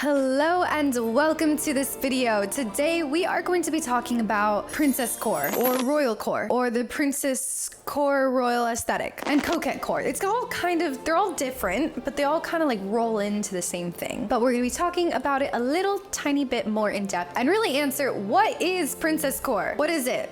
Hello and welcome to this video. Today we are going to be talking about Princesscore or Royal Core or the Princesscore Royal Aesthetic and Coquette Core. It's all they're all different, but they all kind of like roll into the same thing. But we're going to be talking about it a little tiny bit more in depth and really answer, what is Princesscore? What is it?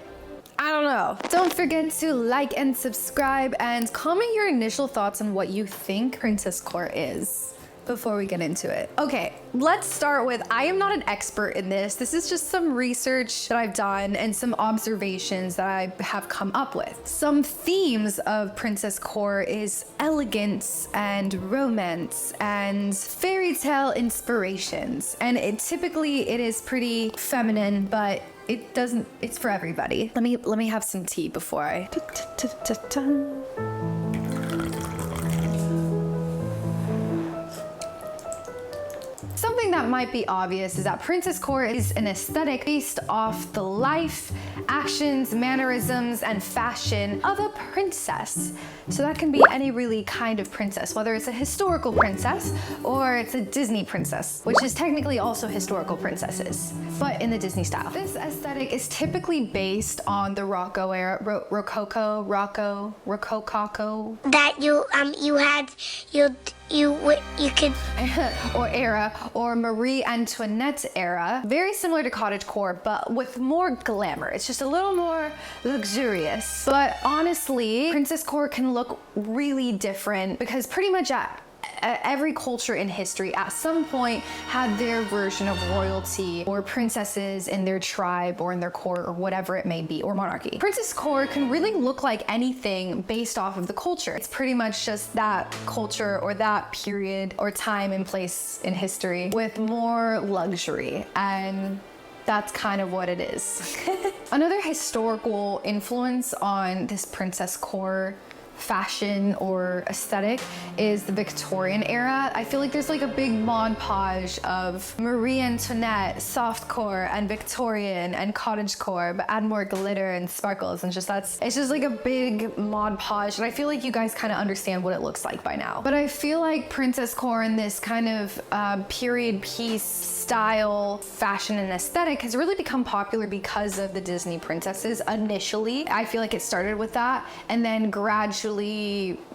I don't know. Don't forget to like and subscribe and comment your initial thoughts on what you think Princesscore is before we get into it. Okay, let's start with, I am not an expert in this. This is just some research that I've done and some observations that I have come up with. Some themes of Princesscore is elegance and romance and fairy tale inspirations. And typically it is pretty feminine, but it's for everybody. Let me have some tea before I... Something that might be obvious is that Princesscore is an aesthetic based off the life, actions, mannerisms, and fashion of a princess. So that can be any really kind of princess, whether it's a historical princess or it's a Disney princess, which is technically also historical princesses, but in the Disney style. This aesthetic is typically based on the Rococo era, Rococo. That you could or era, or Marie Antoinette era. Very similar to cottagecore, but with more glamour. It's just a little more luxurious. But honestly, Princesscore can look really different because pretty much every culture in history at some point had their version of royalty or princesses in their tribe or in their court or whatever it may be, or monarchy. Princesscore can really look like anything based off of the culture. It's pretty much just that culture or that period or time and place in history with more luxury, and that's kind of what it is. Another historical influence on this Princesscore fashion or aesthetic is the Victorian era. I feel like there's like a big montage of Marie Antoinette, softcore, and Victorian and cottagecore, but add more glitter and sparkles, and it's just like a big montage, and I feel like you guys kind of understand what it looks like by now. But I feel like Princesscore and this kind of period piece style, fashion, and aesthetic has really become popular because of the Disney princesses initially. I feel like it started with that and then gradually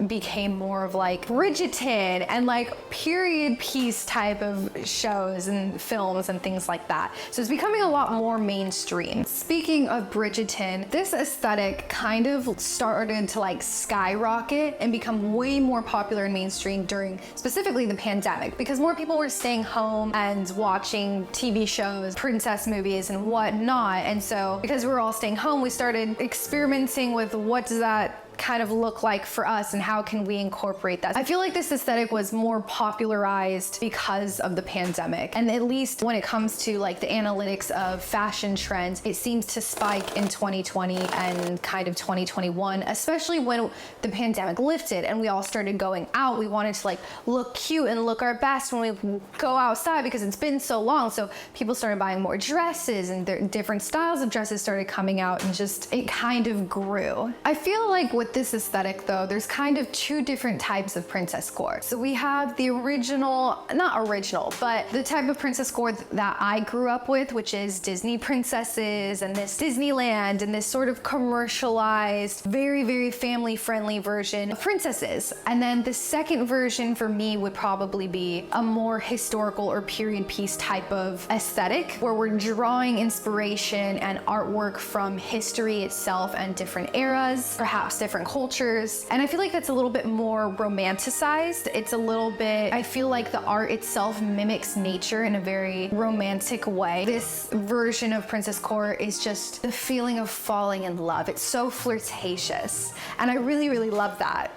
became more of like Bridgerton and like period piece type of shows and films and things like that. So it's becoming a lot more mainstream. Speaking of Bridgerton, this aesthetic kind of started to like skyrocket and become way more popular and mainstream during specifically the pandemic, because more people were staying home and watching TV shows, princess movies and whatnot. And so because we're all staying home, we started experimenting with what does that kind of look like for us and how can we incorporate that. I feel like this aesthetic was more popularized because of the pandemic, and at least when it comes to like the analytics of fashion trends, it seems to spike in 2020 and kind of 2021, especially when the pandemic lifted and we all started going out. We wanted to like look cute and look our best when we go outside because it's been so long. So people started buying more dresses and different styles of dresses started coming out, and just it kind of grew. I feel like with this aesthetic though, there's kind of two different types of Princesscore. So we have the not original, but the type of Princesscore that I grew up with, which is Disney princesses and this Disneyland and this sort of commercialized, very, very family friendly version of princesses. And then the second version for me would probably be a more historical or period piece type of aesthetic, where we're drawing inspiration and artwork from history itself and different eras, perhaps different cultures. And I feel like that's a little bit more romanticized. It's a little bit, I feel like the art itself mimics nature in a very romantic way. This version of Princesscore is just the feeling of falling in love. It's so flirtatious, and I really, really love that.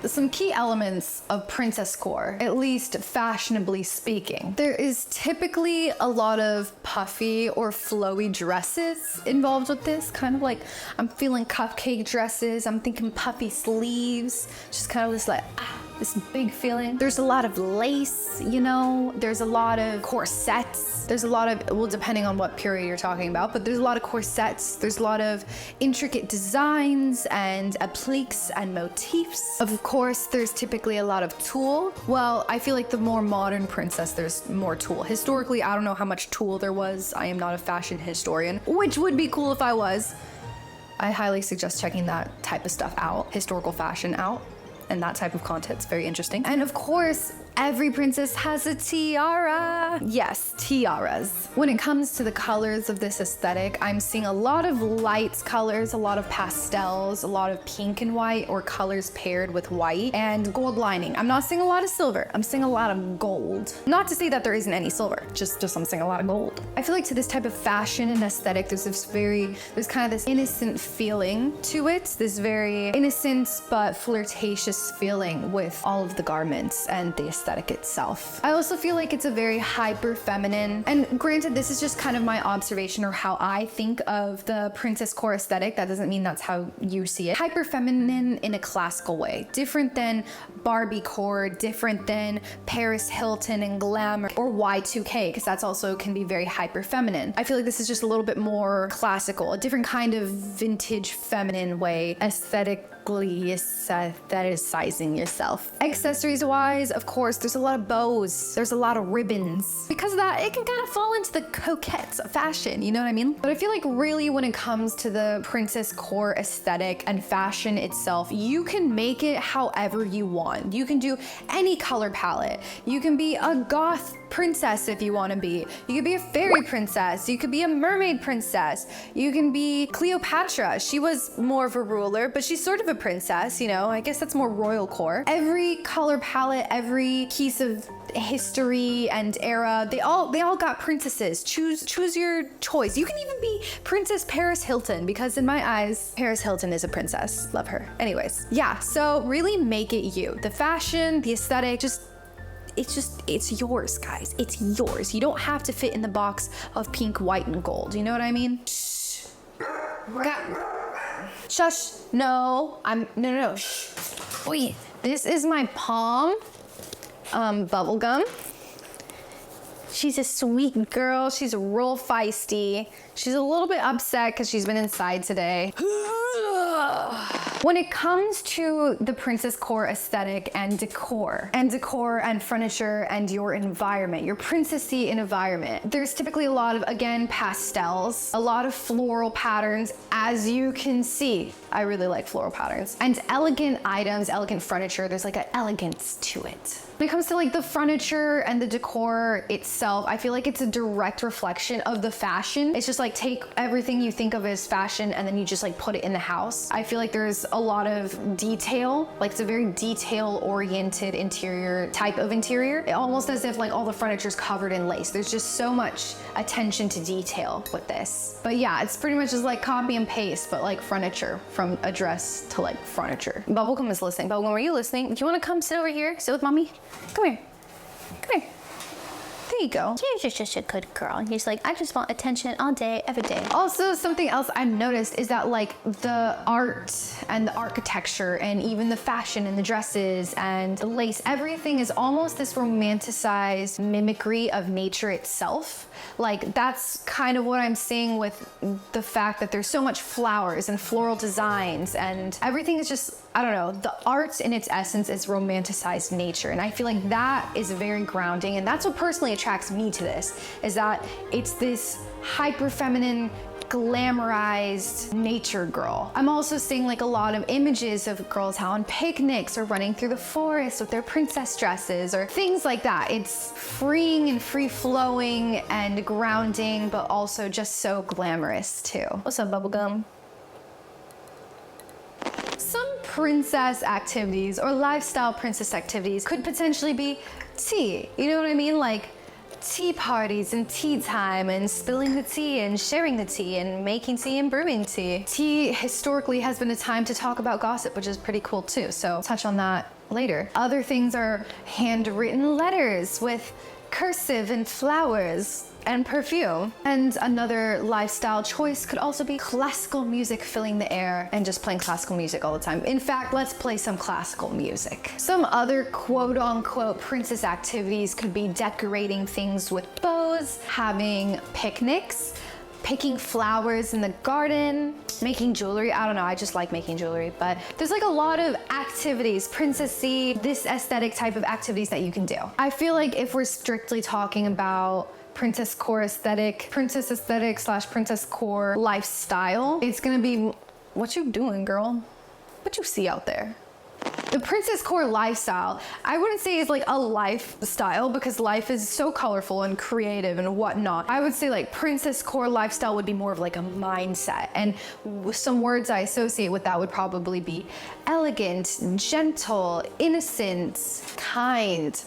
Some key elements of Princesscore, at least fashionably speaking. There is typically a lot of puffy or flowy dresses involved with this, kind of like, I'm feeling cupcake dresses, I'm thinking puffy sleeves, just kind of this like, this big feeling. There's a lot of lace, you know, there's a lot of corsets. There's a lot of, well, depending on what period you're talking about, but there's a lot of corsets. There's a lot of intricate designs and appliques and motifs. Of course, there's typically a lot of tulle. Well, I feel like the more modern princess, there's more tulle. Historically, I don't know how much tulle there was. I am not a fashion historian, which would be cool if I was. I highly suggest checking that type of stuff out, historical fashion out, and that type of content's very interesting. And of course, every princess has a tiara. Yes, tiaras. When it comes to the colors of this aesthetic, I'm seeing a lot of light colors, a lot of pastels, a lot of pink and white, or colors paired with white, and gold lining. I'm not seeing a lot of silver. I'm seeing a lot of gold. Not to say that there isn't any silver, just I'm seeing a lot of gold. I feel like to this type of fashion and aesthetic, there's kind of this innocent feeling to it, this very innocent but flirtatious feeling with all of the garments and the aesthetic itself. I also feel like it's a very hyper feminine, and granted, this is just kind of my observation or how I think of the Princesscore aesthetic. That doesn't mean that's how you see it. Hyper feminine in a classical way, different than Barbiecore, different than Paris Hilton and glamour, or Y2K, because that's also can be very hyper feminine. I feel like this is just a little bit more classical, a different kind of vintage feminine way aesthetic that is sizing yourself. Accessories wise, of course, there's a lot of bows, there's a lot of ribbons. Because of that, it can kind of fall into the coquette fashion, you know what I mean? But I feel like really when it comes to the Princesscore aesthetic and fashion itself, you can make it however you want. You can do any color palette. You can be a goth princess if you want to be. You could be a fairy princess. You could be a mermaid princess. You can be Cleopatra. She was more of a ruler, but she's sort of a princess, you know? I guess that's more royal core. Every color palette, every piece of history and era, they all got princesses. Choose your choice. You can even be Princess Paris Hilton, because in my eyes, Paris Hilton is a princess. Love her. Anyways, yeah, so really make it you. The fashion, the aesthetic, it's yours, guys. It's yours. You don't have to fit in the box of pink, white, and gold. You know what I mean? Shh. Shush. No. No. Shh. Wait. This is my palm. Bubblegum. She's a sweet girl. She's real feisty. She's a little bit upset because she's been inside today. When it comes to the Princesscore aesthetic and decor and furniture and your environment, your princessy environment, there's typically a lot of, again, pastels, a lot of floral patterns, as you can see. I really like floral patterns. And elegant items, elegant furniture, there's like an elegance to it. When it comes to like the furniture and the decor itself, I feel like it's a direct reflection of the fashion. It's just like take everything you think of as fashion and then you just like put it in the house. I feel like there's a lot of detail, like it's a very detail oriented interior type of interior. Almost as if like all the furniture's covered in lace. There's just so much attention to detail with this. But yeah, it's pretty much just like copy and paste, but like furniture, from a dress to like furniture. Bubblegum is listening. Bubblegum, are you listening? Do you want to come sit over here? Sit with mommy? Come here. Come here. There you go. You're just a good girl. You're just like, I just want attention all day, every day. Also, something else I've noticed is that like the art and the architecture and even the fashion and the dresses and the lace, everything is almost this romanticized mimicry of nature itself. Like that's kind of what I'm seeing with the fact that there's so much flowers and floral designs and everything is just, I don't know, the art in its essence is romanticized nature. And I feel like that is very grounding. And that's what personally attracts me to this, is that it's this hyper feminine, glamorized nature girl. I'm also seeing like a lot of images of girls out on picnics or running through the forest with their princess dresses or things like that. It's freeing and free flowing and grounding, but also just so glamorous too. What's up, Bubblegum? Some princess activities or lifestyle princess activities could potentially be tea. You know what I mean? Like tea parties and tea time and spilling the tea and sharing the tea and making tea and brewing tea. Tea historically has been a time to talk about gossip, which is pretty cool too. So touch on that later. Other things are handwritten letters with cursive and flowers. and perfume. And another lifestyle choice could also be classical music filling the air and just playing classical music all the time. In fact, let's play some classical music. Some other quote unquote princess activities could be decorating things with bows, having picnics, picking flowers in the garden, making jewelry. I don't know, I just like making jewelry, but there's like a lot of activities, princessy, this aesthetic type of activities that you can do. I feel like if we're strictly talking about Princesscore aesthetic, princess aesthetic slash Princesscore lifestyle, it's gonna be, what you doing, girl? What you see out there? The Princesscore lifestyle, I wouldn't say is like a lifestyle because life is so colorful and creative and whatnot. I would say like Princesscore lifestyle would be more of like a mindset, and some words I associate with that would probably be elegant, gentle, innocent, kind,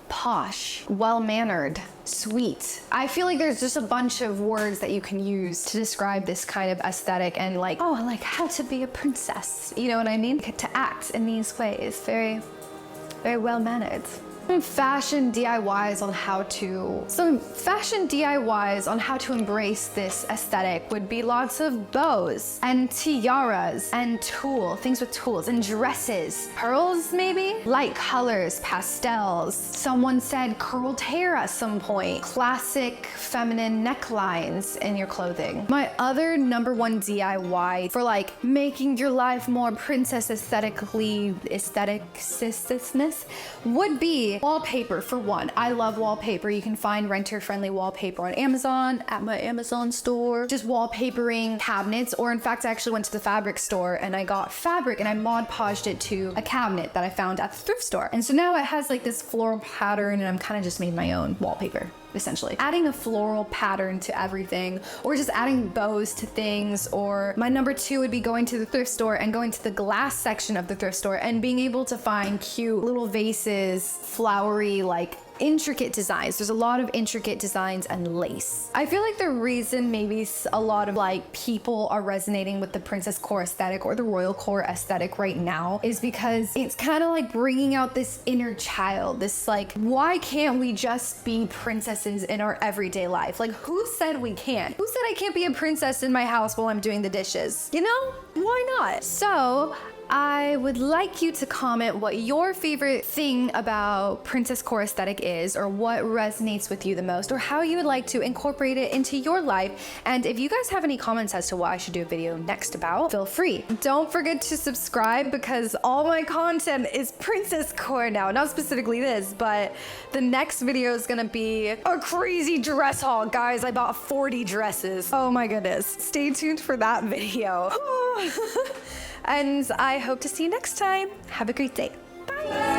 posh, well-mannered, sweet. I feel like there's just a bunch of words that you can use to describe this kind of aesthetic and like, oh, like how to be a princess. You know what I mean? To act in these ways, very, very well-mannered. Some fashion DIYs on how to embrace this aesthetic would be lots of bows and tiaras and things with tools and dresses, pearls maybe, light colors, pastels. Someone said curled hair at some point, classic feminine necklines in your clothing. My other number one DIY for like making your life more princess aestheticness would be wallpaper. For one, I love wallpaper. You can find renter-friendly wallpaper on Amazon, at my Amazon store. Just wallpapering cabinets, or in fact, I actually went to the fabric store and I got fabric and I Mod Podged it to a cabinet that I found at the thrift store. And so now it has like this floral pattern, and I'm kind of just made my own wallpaper. Essentially adding a floral pattern to everything, or just adding bows to things. Or my number two would be going to the thrift store and going to the glass section of the thrift store and being able to find cute little vases, flowery, like intricate designs. There's a lot of intricate designs and lace. I feel like the reason maybe a lot of like people are resonating with the Princesscore aesthetic or the royal core aesthetic right now is because it's kind of like bringing out this inner child, this like, why can't we just be princesses in our everyday life? Like, who said we can't? Who said I can't be a princess in my house while I'm doing the dishes? You know, why not? So I would like you to comment what your favorite thing about Princesscore aesthetic is, or what resonates with you the most, or how you would like to incorporate it into your life. And if you guys have any comments as to what I should do a video next about, feel free. Don't forget to subscribe because all my content is Princesscore now. Not specifically this, but the next video is gonna be a crazy dress haul. Guys, I bought 40 dresses. Oh my goodness. Stay tuned for that video. And I hope to see you next time. Have a great day. Bye.